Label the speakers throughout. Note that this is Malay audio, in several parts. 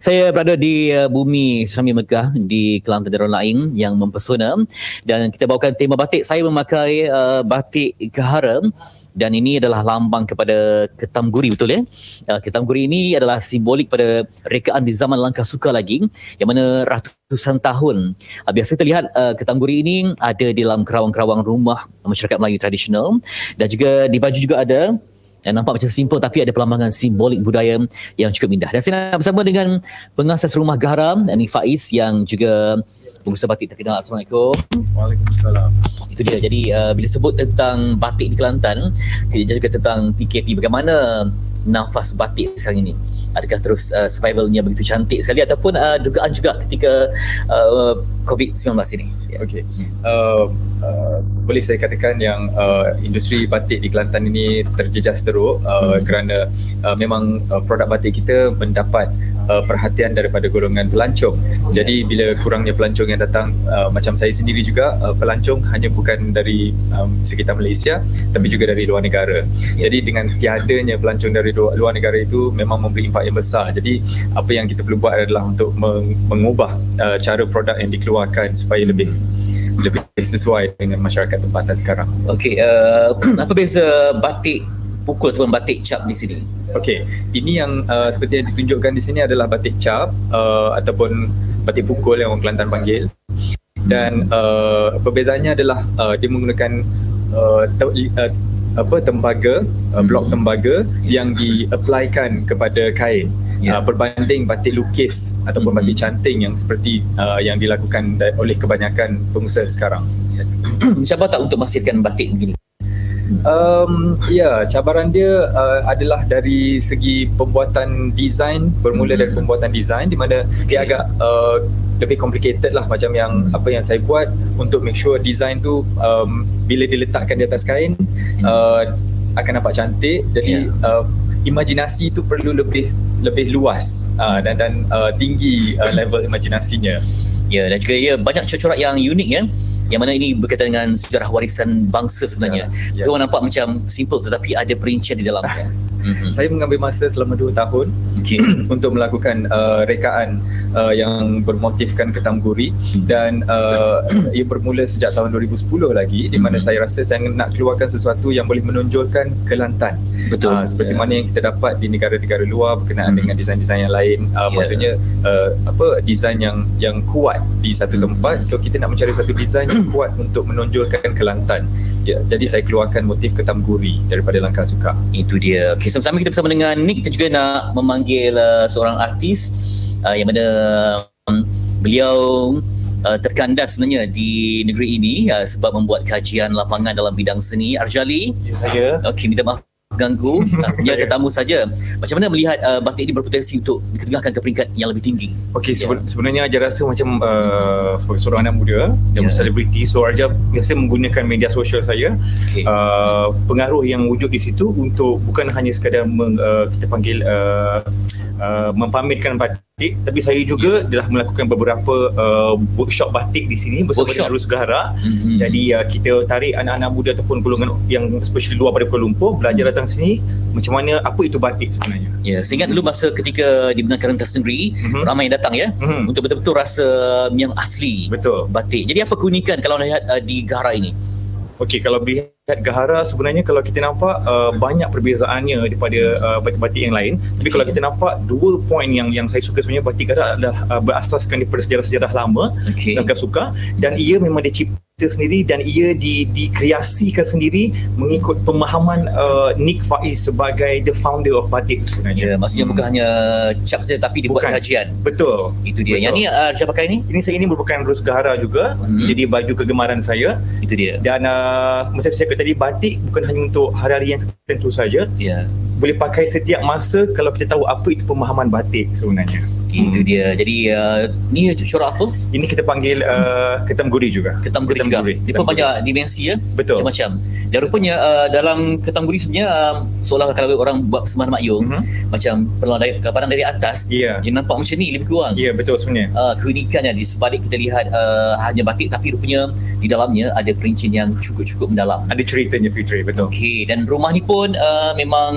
Speaker 1: Saya berada di bumi Serami Megah di Kelantan Darul Naim yang mempesona, dan kita bawakan tema batik. Saya memakai batik Gahara, dan ini adalah lambang kepada Ketam Guri, betul ya? Ketam Guri ini adalah simbolik pada rekaan di zaman Langkah Suka lagi, yang mana ratusan tahun. Biasa terlihat Ketam Guri ini ada di dalam kerawang-kerawang rumah masyarakat Melayu tradisional, dan juga di baju juga ada. Dan nampak macam simple tapi ada perlambangan simbolik budaya yang cukup indah. Dan saya nak bersama dengan pengasas rumah Gahara, Ni Faiz, yang juga pengusaha batik terkenal. Assalamualaikum.
Speaker 2: Waalaikumsalam.
Speaker 1: Itu dia. Jadi bila sebut tentang batik di Kelantan, kita juga tentang PKP. Bagaimana nafas batik sekarang ini? Adakah terus survivalnya begitu cantik sekali, ataupun dugaan juga ketika COVID-19 ini?
Speaker 2: Okey. Boleh saya katakan yang industri batik di Kelantan ini terjejas teruk kerana memang produk batik kita mendapat perhatian daripada golongan pelancong. Jadi bila kurangnya pelancong yang datang, macam saya sendiri juga, pelancong hanya bukan dari sekitar Malaysia tapi juga dari luar negara. Jadi dengan tiadanya pelancong dari luar negara itu memang memberi impak yang besar. Jadi apa yang kita perlu buat adalah untuk mengubah cara produk yang dikeluarkan supaya lebih sesuai dengan masyarakat tempatan sekarang.
Speaker 1: Okey, apa beza batik pukul ataupun batik cap di sini?
Speaker 2: Okey, ini yang seperti yang ditunjukkan di sini adalah batik cap ataupun batik pukul yang orang Kelantan panggil. Dan perbezaannya adalah dia menggunakan tembaga, blok tembaga yang di-applykan kepada kain. Berbanding batik lukis ataupun batik canting yang seperti yang dilakukan oleh kebanyakan pengusaha sekarang.
Speaker 1: Mencabar tak untuk menghasilkan batik begini?
Speaker 2: Cabaran dia adalah dari segi pembuatan design, bermula dari pembuatan design di mana dia agak lebih complicated lah, macam yang apa yang saya buat untuk make sure design tu bila diletakkan di atas kain akan nampak cantik. Jadi imajinasi tu perlu lebih luas dan tinggi level imajinasinya.
Speaker 1: Ya, dan juga banyak corak yang unik ya, yang mana ini berkaitan dengan sejarah warisan bangsa sebenarnya. Orang nampak macam simple tetapi ada perincian di dalamnya.
Speaker 2: Saya mengambil masa selama 2 tahun untuk melakukan rekaan yang bermotifkan Ketam Guri, dan ia bermula sejak tahun 2010 lagi, di mana saya rasa saya nak keluarkan sesuatu yang boleh menonjolkan Kelantan.
Speaker 1: Betul.
Speaker 2: Seperti mana yang kita dapat di negara-negara luar berkenaan dengan desain-desain yang lain. Maksudnya desain yang kuat di satu tempat. So kita nak mencari satu desain yang kuat untuk menonjolkan Kelantan. Jadi saya keluarkan motif Ketam Guri daripada Langkah Suka.
Speaker 1: Itu dia. Okay, sama-sama kita bersama dengan Nick. Kita juga nak memanggil seorang artis yang mana beliau terkandas sebenarnya di negeri ini sebab membuat kajian lapangan dalam bidang seni. Arjali.
Speaker 2: Saya.
Speaker 1: Okey, minta maaf ganggu. Sebenarnya tetamu saja. Macam mana melihat batik ini berpotensi untuk diketengahkan ke peringkat yang lebih tinggi?
Speaker 2: Okey, sebenarnya Arja rasa macam sebagai seorang anak muda dan selebriti, so Arja biasa menggunakan media sosial saya, pengaruh yang wujud di situ untuk bukan hanya sekadar kita panggil mempamerkan batik, tapi saya juga telah melakukan beberapa workshop batik di sini bersama dengan Rus Gahara. Jadi kita tarik anak-anak muda ataupun golongan yang especially luar pada Kuala Lumpur belajar datang sini macam mana, apa itu batik sebenarnya.
Speaker 1: Ya, saya ingat dulu masa ketika dibenarkan rentas negeri, ramai yang datang untuk betul-betul rasa yang asli.
Speaker 2: Betul.
Speaker 1: Batik. Jadi apa keunikan kalau lihat di Gahara ini?
Speaker 2: Okey, kalau lihat Gahara sebenarnya kalau kita nampak banyak perbezaannya daripada batik-batik yang lain. Tapi kalau kita nampak dua poin yang saya suka sebenarnya, batik Gahara adalah berasaskan daripada sejarah-sejarah lama, Langkah Suka, dan ia memang dicipta sendiri dan ia dikreasikan sendiri mengikut pemahaman Nick Faiz sebagai the founder of batik sebenarnya.
Speaker 1: Ya, maksudnya bukan hanya cap saja tapi dibuat kajian.
Speaker 2: Betul.
Speaker 1: Itu dia. Betul. Yang ni Arja pakai ni?
Speaker 2: Ini merupakan Rus Gahara juga. Jadi baju kegemaran saya.
Speaker 1: Itu dia.
Speaker 2: Dan macam saya kata tadi, batik bukan hanya untuk hari-hari yang tertentu saja. Boleh pakai setiap masa kalau kita tahu apa itu pemahaman batik sebenarnya.
Speaker 1: Itu dia. Jadi ni corak apa?
Speaker 2: Ini kita panggil Ketam Guri juga.
Speaker 1: Ketam Guri juga. Dia pun banyak dimensi ya.
Speaker 2: Betul.
Speaker 1: Macam-macam. Dan rupanya dalam Ketangguri sebenarnya seolah kalau orang buat persembahan Mak Yong macam pandang dari atas dia nampak macam ni lebih kurang.
Speaker 2: Ya, betul sebenarnya.
Speaker 1: Keunikannya di sebalik kita lihat hanya batik, tapi rupanya di dalamnya ada perincian yang cukup mendalam.
Speaker 2: Ada ceritanya, Fitri, betul.
Speaker 1: Okey, dan rumah ni pun memang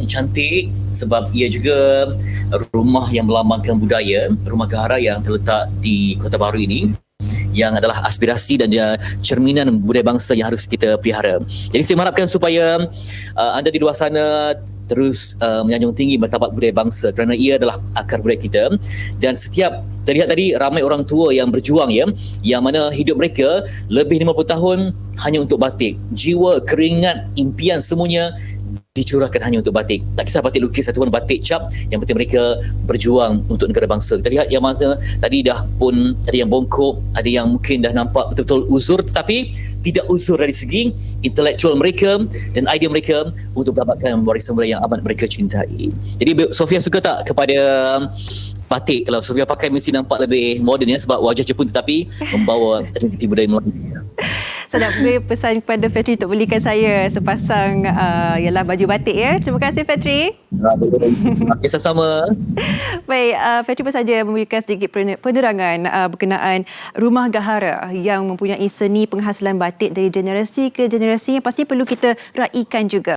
Speaker 1: cantik sebab ia juga rumah yang melambangkan budaya, rumah Gahara yang terletak di Kota Baru ini, yang adalah aspirasi dan dia cerminan budaya bangsa yang harus kita pelihara. Jadi saya mengharapkan supaya anda di luar sana terus menyanjung tinggi martabat budaya bangsa kerana ia adalah akar budaya kita. Dan setiap terlihat tadi ramai orang tua yang berjuang yang mana hidup mereka lebih 50 tahun hanya untuk batik. Jiwa, keringat, impian semuanya dicurahkan hanya untuk batik. Tak kisah batik lukis ataupun batik cap, yang penting mereka berjuang untuk negara bangsa. Kita lihat yang masa tadi dah pun ada yang bongkok, ada yang mungkin dah nampak betul-betul uzur, tetapi tidak uzur dari segi intelektual mereka dan idea mereka untuk mendapatkan warisan budaya yang amat mereka cintai. Jadi Sofia suka tak kepada batik? Kalau Sofia pakai mesti nampak lebih moden sebab wajah Jepun tetapi membawa identiti budaya Melayu.
Speaker 3: Saya nak beri pesan kepada Fetri untuk belikan saya sepasang ialah baju batik ya. Terima kasih Fetri.
Speaker 1: Okay, sama-sama.
Speaker 3: Baik, Fetri pun saja memberikan sedikit penerangan berkenaan Rumah Gahara yang mempunyai seni penghasilan batik dari generasi ke generasi yang pasti perlu kita raikan juga.